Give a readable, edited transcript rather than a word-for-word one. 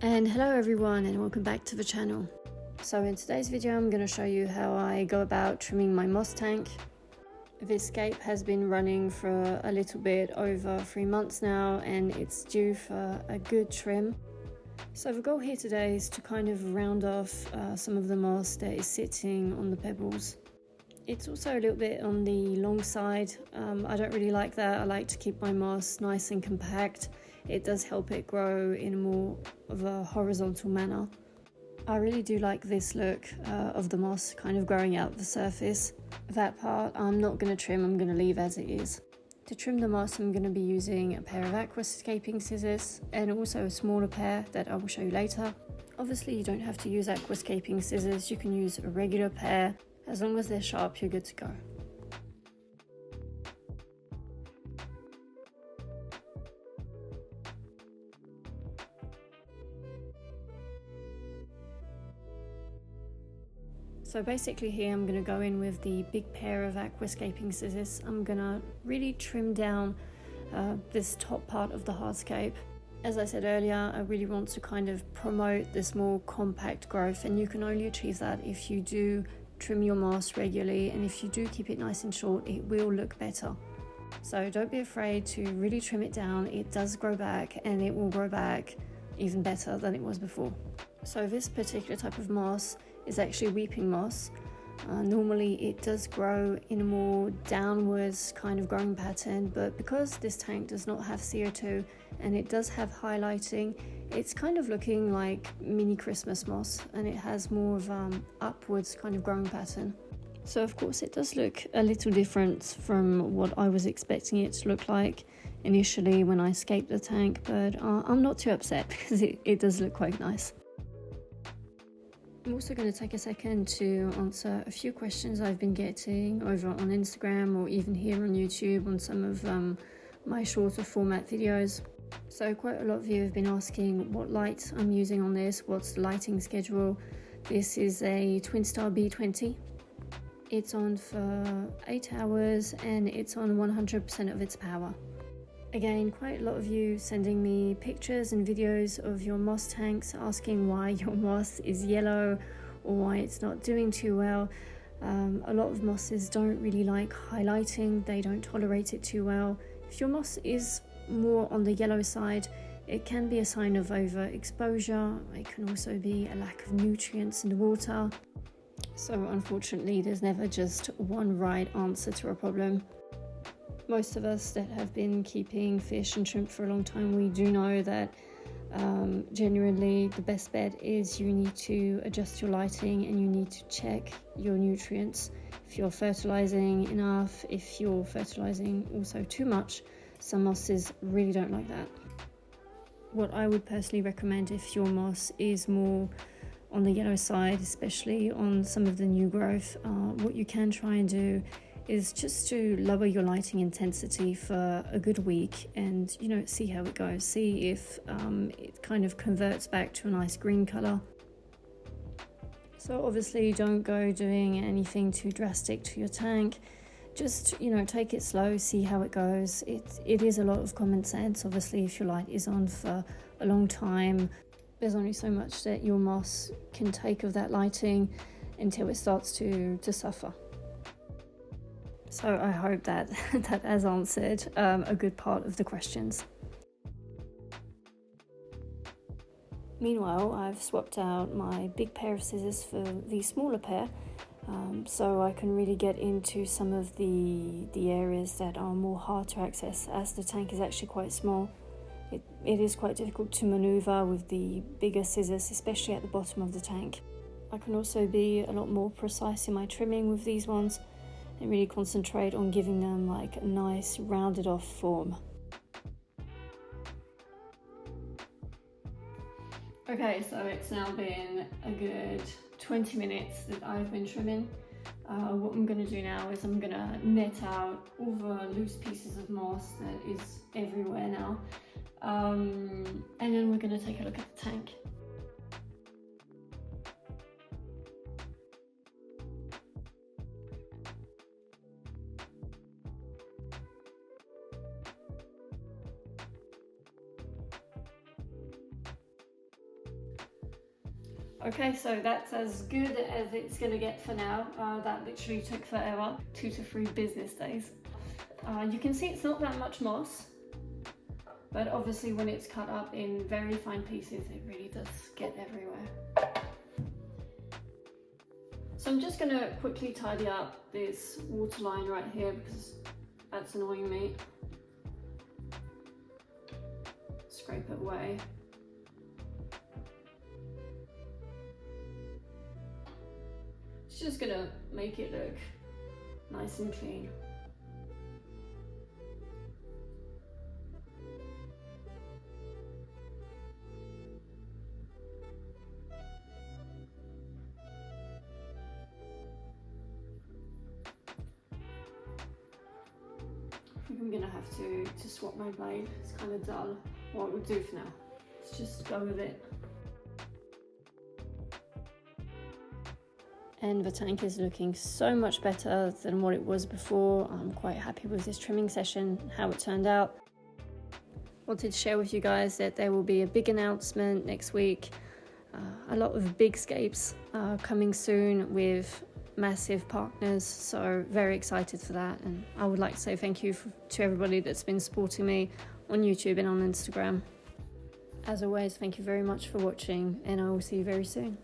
And hello everyone, and welcome back to the channel. So in today's video I'm going to show you how I go about trimming my moss tank. This scape has been running for a little bit over 3 months now, and it's due for a good trim. So the goal here today is to kind of round off some of the moss that is sitting on the pebbles. It's also a little bit on the long side. I don't really like that. I like to keep my moss nice and compact. It does help it grow in more of a horizontal manner. I really do like this look of the moss kind of growing out the surface. That part I'm not going to trim, I'm going to leave as it is. To trim the moss I'm going to be using a pair of aquascaping scissors and also a smaller pair that I will show you later. Obviously you don't have to use aquascaping scissors, you can use a regular pair. As long as they're sharp, you're good to go. So basically here I'm going to go in with the big pair of aquascaping scissors. I'm going to really trim down this top part of the hardscape. As I said earlier, I really want to kind of promote this more compact growth, and you can only achieve that if you do trim your moss regularly, and if you do keep it nice and short, it will look better. So don't be afraid to really trim it down. It does grow back, and it will grow back even better than it was before. So this particular type of moss is actually weeping moss. Normally it does grow in a more downwards kind of growing pattern, but because this tank does not have CO2 and it does have highlighting, it's kind of looking like mini Christmas moss, and it has more of upwards kind of growing pattern. So of course it does look a little different from what I was expecting it to look like initially when I scaped the tank, but I'm not too upset because it does look quite nice. I'm also going to take a second to answer a few questions I've been getting over on Instagram or even here on YouTube on some of my shorter format videos. So quite a lot of you have been asking what light I'm using on this, what's the lighting schedule. This is a Twinstar B20. It's on for 8 hours and it's on 100% of its power. Again, quite a lot of you sending me pictures and videos of your moss tanks, asking why your moss is yellow or why it's not doing too well. A lot of mosses don't really like highlighting, they don't tolerate it too well. If your moss is more on the yellow side, it can be a sign of overexposure. It can also be a lack of nutrients in the water. So unfortunately, there's never just one right answer to a problem. Most of us that have been keeping fish and shrimp for a long time, we do know that genuinely the best bet is you need to adjust your lighting and you need to check your nutrients. If you're fertilizing enough, if you're fertilizing also too much, some mosses really don't like that. What I would personally recommend if your moss is more on the yellow side, especially on some of the new growth, what you can try and do is just to lower your lighting intensity for a good week and, see how it goes. See if it kind of converts back to a nice green color. So obviously don't go doing anything too drastic to your tank. Just, take it slow, see how it goes. It is a lot of common sense. Obviously, if your light is on for a long time, there's only so much that your moss can take of that lighting until it starts to suffer. So I hope that that has answered a good part of the questions. Meanwhile, I've swapped out my big pair of scissors for the smaller pair, so I can really get into some of the areas that are more hard to access, as the tank is actually quite small. It is quite difficult to maneuver with the bigger scissors, especially at the bottom of the tank. I can also be a lot more precise in my trimming with these ones and really concentrate on giving them like a nice rounded off form. Okay, so it's now been a good 20 minutes that I've been trimming. What I'm going to do now is I'm going to net out all the loose pieces of moss that is everywhere now, and then we're going to take a look at the tank. Okay, so that's as good as it's gonna get for now. That literally took forever, 2 to 3 business days. You can see it's not that much moss, but obviously when it's cut up in very fine pieces, it really does get everywhere. So I'm just gonna quickly tidy up this water line right here because that's annoying me. Scrape it away. It's just gonna make it look nice and clean. I think I'm gonna have to swap my blade. It's kind of dull. What we'll do for now, let's just go with it. And the tank is looking so much better than what it was before. I'm quite happy with this trimming session, how it turned out. Wanted to share with you guys that there will be a big announcement next week. A lot of big scapes coming soon with massive partners, so very excited for that. And I would like to say thank you to everybody that's been supporting me on YouTube and on Instagram. As always, thank you very much for watching, and I will see you very soon.